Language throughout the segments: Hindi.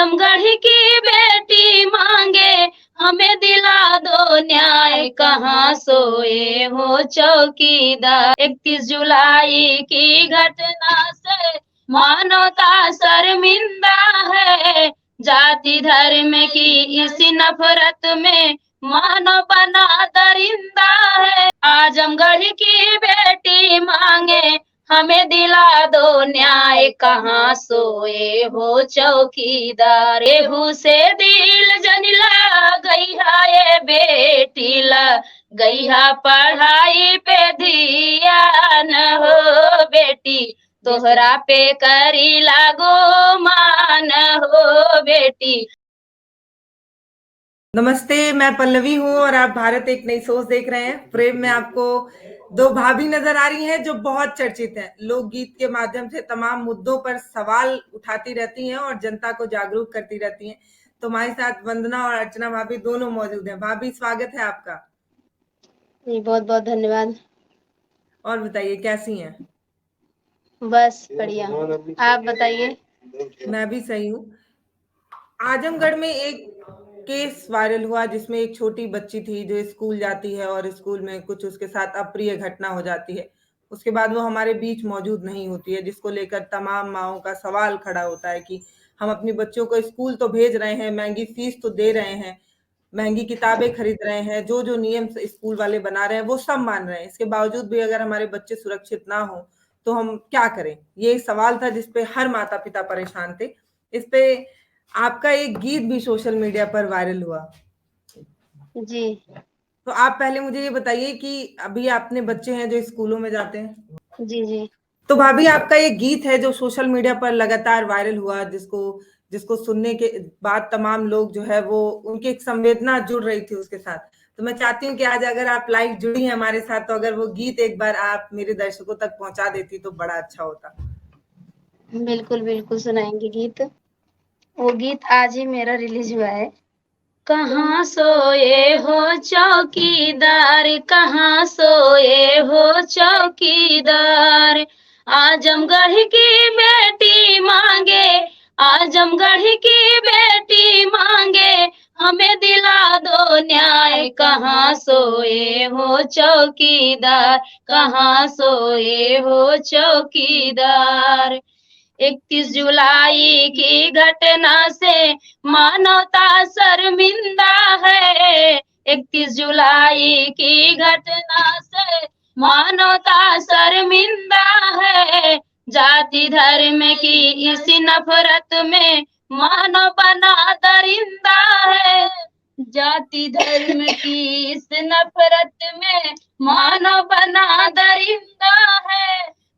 आजमगढ़ की बेटी मांगे हमें दिला दो न्याय, कहाँ सोए हो चौकीदार। 31 जुलाई की घटना से मानवता शर्मिंदा है, जाति धर्म की इस नफरत में मानव बना दरिंदा है। आजमगढ़ की बेटी मांगे हमें दिला दो न्याय, कहाँ सोए हो चौकीदार। रेहू से दिल जनिला गई है ये बेटी, ला गई है पढ़ाई पे ध्यान हो बेटी, तोहरा पे करी लागो मान हो बेटी। नमस्ते, मैं पल्लवी हूँ और आप भारत एक नई सोच देख रहे हैं। फ्रेम में आपको दो भाभी नजर आ रही हैं जो बहुत चर्चित हैं। लोकगीत के माध्यम से तमाम मुद्दों पर सवाल उठाती रहती हैं और जनता को जागरूक करती रहती हैं। तो हमारे साथ वंदना और अर्चना भाभी दोनों मौजूद हैं। भाभी, स्वागत है आपका। जी बहुत बहुत धन्यवाद। और बताइए, कैसी हैं? बस बढ़िया, आप बताइए। मैं भी सही हूँ। आजमगढ़ में एक केस वायरल हुआ जिसमें एक छोटी बच्ची थी जो स्कूल जाती है और स्कूल में कुछ उसके साथ अप्रिय घटना हो जाती है। उसके बाद वो हमारे बीच मौजूद नहीं होती है, जिसको लेकर तमाम माँओं का सवाल खड़ा होता है कि हम अपनी बच्चों को स्कूल तो भेज रहे हैं, महंगी फीस तो दे रहे हैं, महंगी किताबें खरीद रहे हैं, जो जो नियम स्कूल वाले बना रहे हैं वो सब मान रहे हैं। इसके बावजूद भी अगर हमारे बच्चे सुरक्षित ना हो तो हम क्या करें? ये एक सवाल था जिसपे हर माता पिता परेशान थे। इस पे आपका एक गीत भी सोशल मीडिया पर वायरल हुआ। जी तो आप पहले मुझे ये बताइए कि अभी आपने बच्चे हैं जो स्कूलों में जाते हैं। जी जी तो भाभी, आपका ये गीत है जो सोशल मीडिया पर लगातार वायरल हुआ, जिसको जिसको सुनने के बाद तमाम लोग जो है वो उनकी एक संवेदना जुड़ रही थी उसके साथ। तो मैं चाहती हूँ कि आज अगर आप लाइव जुड़ी हैं हमारे साथ तो अगर वो गीत एक बार आप मेरे दर्शकों तक पहुंचा देती तो बड़ा अच्छा होता। बिल्कुल बिल्कुल सुनाएंगे गीत। वो गीत आज ही मेरा रिलीज हुआ है। कहाँ सोए हो चौकीदार, कहाँ सोए हो चौकीदार। आजमगढ़ की बेटी मांगे, आजमगढ़ की बेटी मांगे हमें दिला दो न्याय, कहाँ सोए हो चौकीदार, कहाँ सोए हो चौकीदार। 31 जुलाई की घटना से मानवता शर्मिंदा है, 31 जुलाई की घटना से मानवता शर्मिंदा है, जाति धर्म की इस नफरत में मानव बना दरिंदा है, जाति धर्म की इस नफरत में मानव बना दरिंदा है।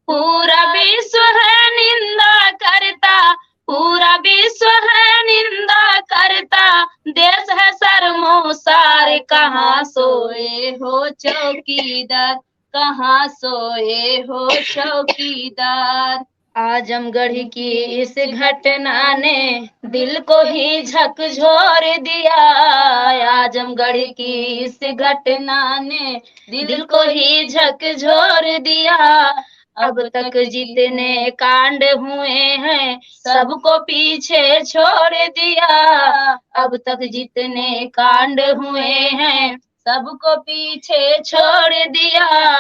पूरा विश्व है निंदा करता, पूरा विश्व है निंदा करता, देश है शर्मोसार, कहाँ सोए हो चौकीदार, कहाँ सोए हो चौकीदार। आजमगढ़ की इस घटना ने दिल को ही झकझोर दिया, आजमगढ़ की इस घटना ने दिल को ही झकझोर दिया। अब तक जितने कांड हुए हैं सबको पीछे छोड़ दिया, अब तक जितने कांड हुए हैं सबको पीछे छोड़ दिया।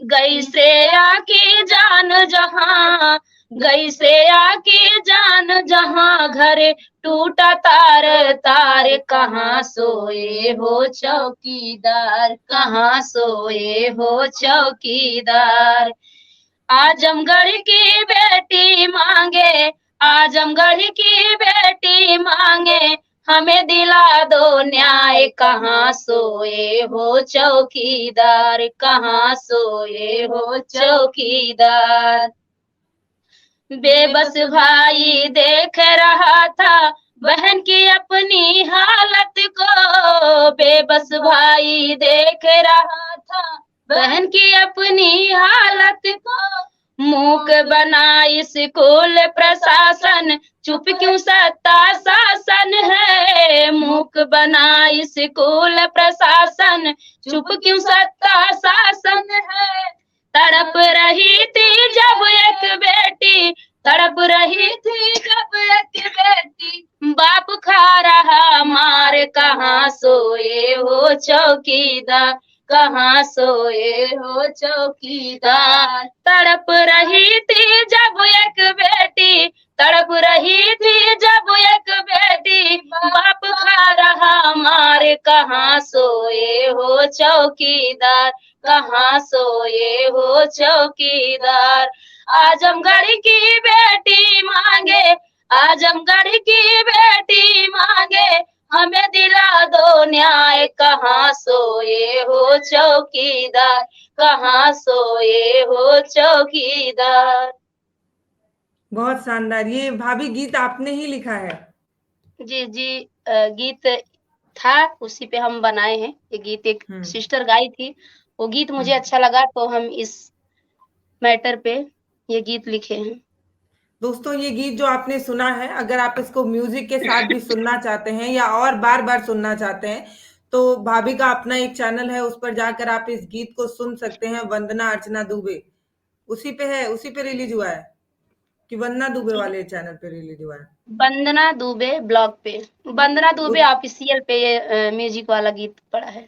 गई श्रेया की जान जहां, गई श्रेया की जान जहां, घर टूटा तार तार, कहाँ सोए हो चौकीदार, कहाँ सोए हो चौकीदार। आजमगढ़ की बेटी मांगे, आजमगढ़ की बेटी मांगे हमें दिला दो न्याय, कहाँ सोए हो चौकीदार, कहाँ सोए हो चौकीदार। बेबस भाई देख रहा था बहन की अपनी हालत को, बेबस भाई देख रहा था बहन की अपनी हालत को, मूक बना स्कूल प्रशासन, चुप क्यों सत्ता शासन है, मूक बना स्कूल प्रशासन, चुप क्यों सत्ता शासन है। तड़प रही थी जब एक बेटी, तड़प रही थी जब एक बेटी कहाँ सोए हो चौकीदार, कहाँ सोए हो चौकीदार। तड़प रही थी जब एक बेटी, तड़प रही थी जब एक बेटी, बाप खा रहा मार, कहाँ सोए हो चौकीदार, कहाँ सोए हो चौकीदार। आजमगढ़ की बेटी मांगे, आजमगढ़ की बेटी मांगे, हमें दिला दो न्याय, कहाँ सोए हो चौकीदार, कहाँ सोए हो चौकीदार। बहुत शानदार। ये भाभी गीत आपने ही लिखा है? जी, जी। गीत था, उसी पे हम बनाए हैं। ये गीत एक हम्म सिस्टर गाई थी, वो गीत मुझे हम्म। अच्छा लगा तो हम इस मैटर पे ये गीत लिखे हैं। दोस्तों, ये गीत जो आपने सुना है, अगर आप इसको म्यूजिक के साथ भी सुनना चाहते हैं या और बार बार सुनना चाहते हैं, तो भाभी का अपना एक चैनल है, उस पर जाकर आप इस गीत को सुन सकते हैं। वंदना अर्चना दुबे उसी पे है, उसी पे रिलीज हुआ है कि वंदना दुबे वाले चैनल पे रिलीज हुआ है? वंदना दुबे ब्लॉग पे, वंदना दुबे उस ऑफिशियल पे ये म्यूजिक वाला गीत पड़ा है।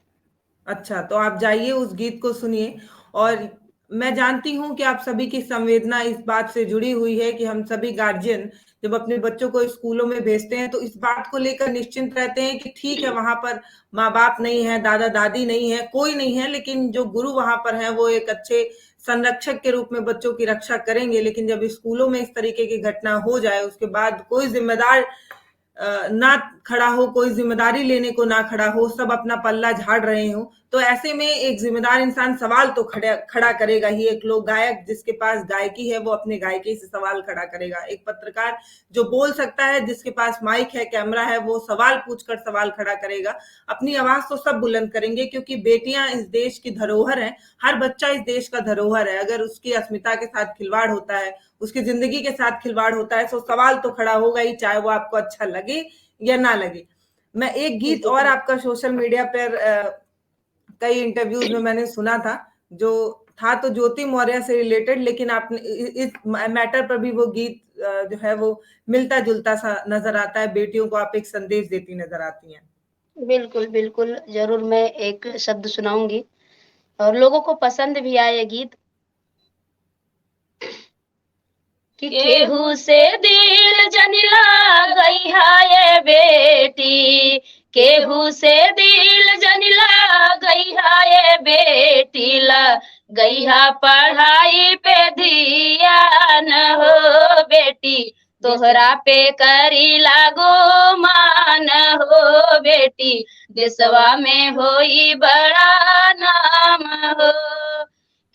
अच्छा, तो आप जाइए उस गीत को सुनिए। और मैं जानती हूँ कि आप सभी की संवेदना इस बात से जुड़ी हुई है कि हम सभी गार्जियन जब अपने बच्चों को स्कूलों में भेजते हैं तो इस बात को लेकर निश्चिंत रहते हैं कि ठीक है, वहां पर माँ बाप नहीं है, दादा दादी नहीं है, कोई नहीं है, लेकिन जो गुरु वहां पर है वो एक अच्छे संरक्षक के रूप में बच्चों की रक्षा करेंगे। लेकिन जब स्कूलों में इस तरीके की घटना हो जाए, उसके बाद कोई जिम्मेदार ना खड़ा हो, कोई जिम्मेदारी लेने को ना खड़ा हो, सब अपना पल्ला झाड़ रहे हो, तो ऐसे में एक जिम्मेदार इंसान सवाल तो खड़ा करेगा ही। एक लोक गायक जिसके पास गायकी है वो अपने गायकी से सवाल खड़ा करेगा। एक पत्रकार जो बोल सकता है, जिसके पास माइक है, कैमरा है, वो सवाल पूछकर सवाल खड़ा करेगा। अपनी आवाज तो सब बुलंद करेंगे, क्योंकि बेटियां इस देश की धरोहर हैं। हर बच्चा इस देश का धरोहर है। अगर उसकी अस्मिता के साथ खिलवाड़ होता है, उसकी जिंदगी के साथ खिलवाड़ होता है, तो सवाल तो खड़ा होगा ही, चाहे वो आपको अच्छा लगे या ना लगे। मैं एक गीत जी, और आपका सोशल मीडिया पर कई इंटरव्यूज में मैंने सुना था, जो था तो ज्योति मौर्य से रिलेटेड, लेकिन आपने इस मैटर पर भी वो गीत जो है वो मिलता जुलता सा नजर आता है। बेटियों को आप एक संदेश देती नजर आती हैं। बिल्कुल, बिल्कुल, ज़रूर मैं एक शब्द सुनाऊँगी और लोगों को पसंद भी आए ये गीत। कि केहू से दिल जनी लागई हाय बेटी, केहू से दिल जनी लागई हाय बेटी, लगई हा पढ़ाई पे धियान हो बेटी, तोहरा पे करी लागो मान हो बेटी, देशवा में होई बड़ा नाम हो।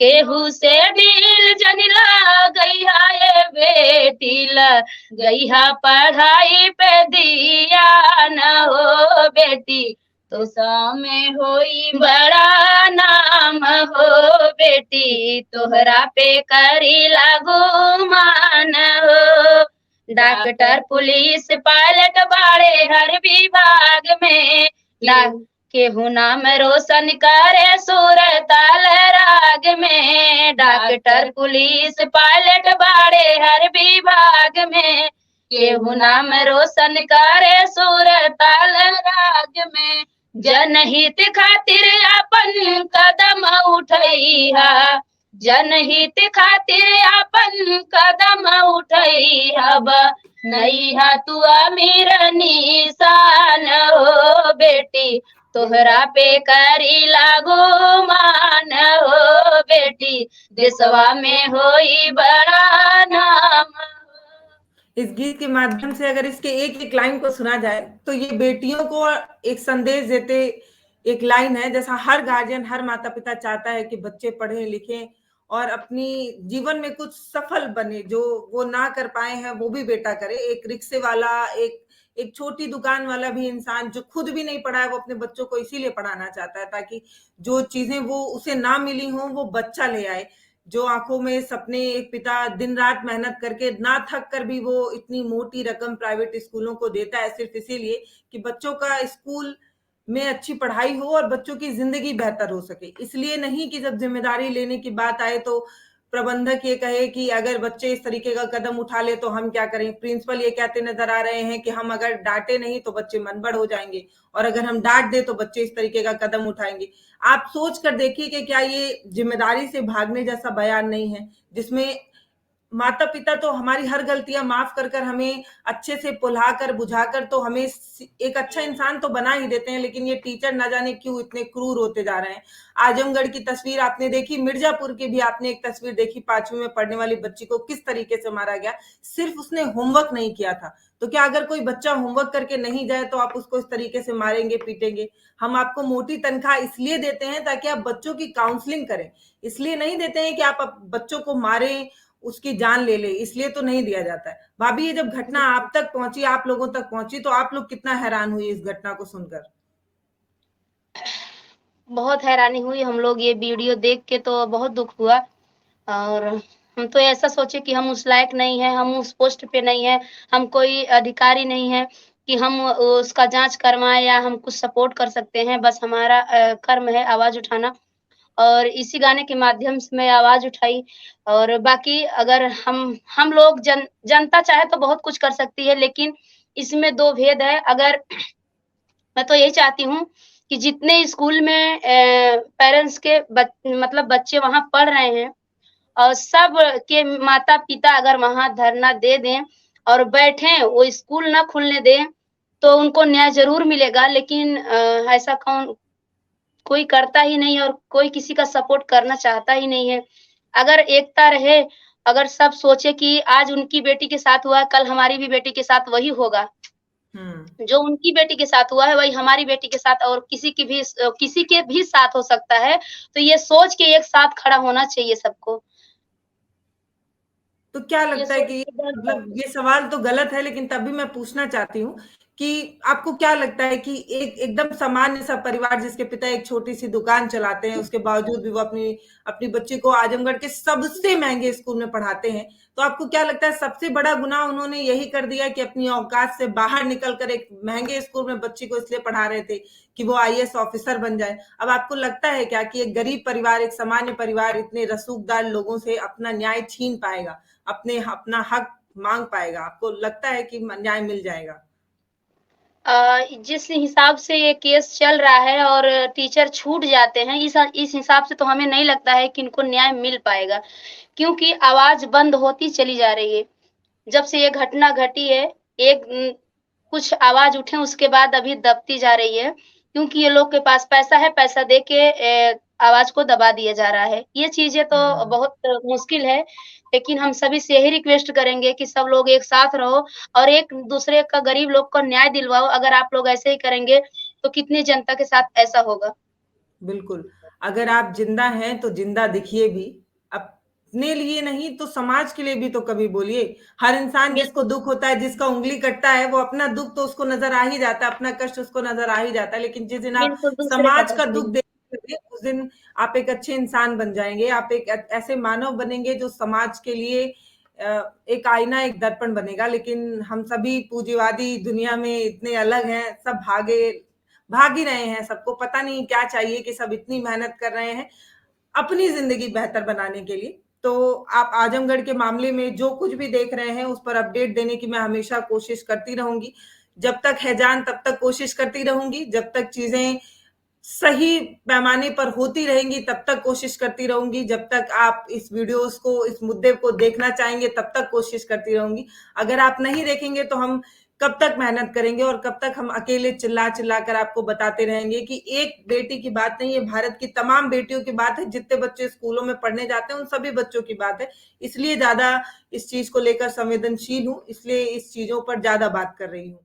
केहू से दिल जनी लागई हाय बेटी, लगई हा पढ़ाई पे दिया न हो बेटी, तो सामे होई बड़ा नाम हो बेटी, तोहरा पे करी लागो मान हो। डॉक्टर पुलिस पायलट बाड़े हर विभाग में, केहू नाम रोशन करे सूरताल राग में। डॉक्टर पुलिस पायलट बाड़े हर विभाग में, केहू नाम रोशन करे सूरताल राग में। जनहित खातिर अपन कदम उठैहा, जनहित खातिर अपन कदम उठैहा, नैहा तू अमीर निशान हो बेटी, तोहरा पे करी लागो मान हो बेटी, देशवा में होई बड़ा नाम। इस गीत के माध्यम से अगर इसके एक एक लाइन को सुना जाए तो ये बेटियों को एक संदेश देते एक लाइन है। जैसा हर गार्जियन, हर माता पिता चाहता है कि बच्चे पढ़ें लिखें और अपनी जीवन में कुछ सफल बने, जो वो ना कर पाए हैं वो भी बेटा करे। एक रिक्शे वाला, एक एक छोटी दुकान वाला भी इंसान जो खुद भी नहीं पढ़ा है, वो अपने बच्चों को इसीलिए पढ़ाना चाहता है ताकि जो चीजें वो उसे ना मिली हों वो बच्चा ले आए। जो आंखों में सपने, एक पिता दिन रात मेहनत करके ना थक कर भी वो इतनी मोटी रकम प्राइवेट स्कूलों को देता है सिर्फ इसीलिए कि बच्चों का स्कूल में अच्छी पढ़ाई हो और बच्चों की जिंदगी बेहतर हो सके। इसलिए नहीं कि जब जिम्मेदारी लेने की बात आए तो प्रबंधक ये कहे कि अगर बच्चे इस तरीके का कदम उठा ले तो हम क्या करें। प्रिंसिपल ये कहते नजर आ रहे हैं कि हम अगर डांटे नहीं तो बच्चे मनबड़ हो जाएंगे, और अगर हम डांट दे तो बच्चे इस तरीके का कदम उठाएंगे। आप सोच कर देखिए कि क्या ये जिम्मेदारी से भागने जैसा बयान नहीं है, जिसमें माता पिता तो हमारी हर गलतियां माफ कर कर हमें अच्छे से पुल्हाकर बुझाकर तो हमें एक अच्छा इंसान तो बना ही देते हैं, लेकिन ये टीचर ना जाने क्यों इतने क्रूर होते जा रहे हैं। आजमगढ़ की तस्वीर आपने देखी, मिर्जापुर की भी आपने एक तस्वीर देखी, 5वीं में पढ़ने वाली बच्ची को किस तरीके से मारा गया, सिर्फ उसने होमवर्क नहीं किया था। तो क्या अगर कोई बच्चा होमवर्क करके नहीं जाए तो आप उसको इस तरीके से मारेंगे पीटेंगे? हम आपको मोटी तनख्वाह इसलिए देते हैं ताकि आप बच्चों की काउंसलिंग करें, इसलिए नहीं देते हैं कि आप बच्चों को मारें, उसकी जान ले ले, इसलिए तो नहीं दिया जाता है। भाभी, ये जब घटना आप तक पहुंची, आप लोगों तक पहुंची, तो आप लोग कितना हैरान हुए इस घटना को सुनकर? बहुत हैरानी हुई, हम लोग ये वीडियो देख के तो बहुत दुःख हुआ। और हम तो ऐसा सोचे कि हम उस लायक नहीं हैं, हम उस पोस्ट पे नहीं हैं, हम कोई अधिकारी नहीं हैं कि हम उसका जाँच करवाएँ या हम कुछ सपोर्ट कर सकते हैं। बस हमारा कर्म है आवाज़ उठाना, और इसी गाने के माध्यम से मैं आवाज़ उठाई। और बाकी अगर हम लोग जनता चाहे तो बहुत कुछ कर सकती है, लेकिन इसमें 2 भेद है। अगर मैं तो यही चाहती हूँ कि जितने स्कूल में पेरेंट्स के मतलब बच्चे वहाँ पढ़ रहे हैं, और सब के माता-पिता अगर वहाँ धरना दे दें और बैठें, वो स्कूल ना खुलने दें, तो उनको न्याय ज़रूर मिलेगा। लेकिन ऐसा कोई करता ही नहीं, और कोई किसी का सपोर्ट करना चाहता ही नहीं है। अगर एकता रहे, अगर सब सोचे कि आज उनकी बेटी के साथ हुआ है, कल हमारी भी बेटी के साथ वही होगा। हम्म। जो उनकी बेटी के साथ हुआ है, वही हमारी बेटी के साथ और किसी के भी साथ हो सकता है। तो ये सोच के एक साथ खड़ा होना चाहिए सबको। तो क्या ये लगता है सोच कि के डर मतलब ये सवाल तो गलत है, लेकिन तब भी मैं पूछना चाहती हूँ कि आपको क्या लगता है कि एक एकदम सामान्य सा परिवार जिसके पिता एक छोटी सी दुकान चलाते हैं, उसके बावजूद भी वो अपनी अपनी बच्ची को आजमगढ़ के सबसे महंगे स्कूल में पढ़ाते हैं, तो आपको क्या लगता है सबसे बड़ा गुनाह उन्होंने यही कर दिया कि अपनी औकात से बाहर निकल कर एक महंगे स्कूल में बच्ची को इसलिए पढ़ा रहे थे कि वो आईएएस ऑफिसर बन जाए? अब आपको लगता है क्या कि एक गरीब परिवार, एक सामान्य परिवार इतने रसूखदार लोगों से अपना न्याय छीन पाएगा, अपना हक मांग पाएगा? आपको लगता है कि न्याय मिल जाएगा? जिस हिसाब से ये केस चल रहा है और टीचर छूट जाते हैं, इस हिसाब से तो हमें नहीं लगता है कि इनको न्याय मिल पाएगा, क्योंकि आवाज़ बंद होती चली जा रही है। जब से ये घटना घटी है, एक कुछ आवाज़ उठे उसके बाद अभी दबती जा रही है, क्योंकि ये लोग के पास पैसा है, पैसा दे के आवाज़ को दबा दिया जा रहा है। ये चीज़ें तो हम्म। बहुत मुश्किल है, लेकिन हम सभी से यही रिक्वेस्ट करेंगे कि सब लोग एक साथ रहो और एक-दूसरे का गरीब लोग को न्याय दिलवाओ। अगर आप लोग ऐसे ही करेंगे, तो कितनी जनता के साथ ऐसा होगा। बिल्कुल। अगर आप जिंदा हैं तो जिंदा दिखिए भी, अपने लिए नहीं तो समाज के लिए भी तो कभी बोलिए। हर इंसान जिसको बिल्कुल, दुख होता है, जिसका उंगली कटता है, वो अपना दुख तो उसको नजर आ ही जाता है, अपना कष्ट उसको नजर आ ही जाता है, लेकिन जिस दिन आप बिल्कुल दूसरे का समाज दुःख का दुख नहीं। देखेंगे, उस दिन आप एक अच्छे इंसान बन जाएंगे। आप एक ऐसे मानव बनेंगे जो समाज के लिए एक आईना, एक दर्पण बनेगा। लेकिन हम सभी पूंजीवादी दुनिया में इतने अलग हैं, सब भाग ही रहे हैं। सबको पता नहीं क्या चाहिए कि सब इतनी मेहनत कर रहे हैं अपनी जिंदगी बेहतर बनाने के लिए। तो आप आजमगढ़ के मामले में जो कुछ भी देख रहे हैं, उस पर अपडेट देने की मैं हमेशा कोशिश करती रहूंगी। जब तक है जान तब तक कोशिश करती रहूंगी, जब तक चीजें सही पैमाने पर होती रहेंगी तब तक कोशिश करती रहूंगी, जब तक आप इस वीडियोस को, इस मुद्दे को देखना चाहेंगे तब तक कोशिश करती रहूंगी। अगर आप नहीं देखेंगे तो हम कब तक मेहनत करेंगे, और कब तक हम अकेले चिल्ला चिल्ला कर आपको बताते रहेंगे कि एक बेटी की बात नहीं, ये भारत की तमाम बेटियों की बात है। जितने बच्चे स्कूलों में पढ़ने जाते हैं उन सभी बच्चों की बात है। इसलिए ज्यादा इस चीज को लेकर संवेदनशील हूँ, इसलिए इस चीजों पर ज्यादा बात कर रही हूँ।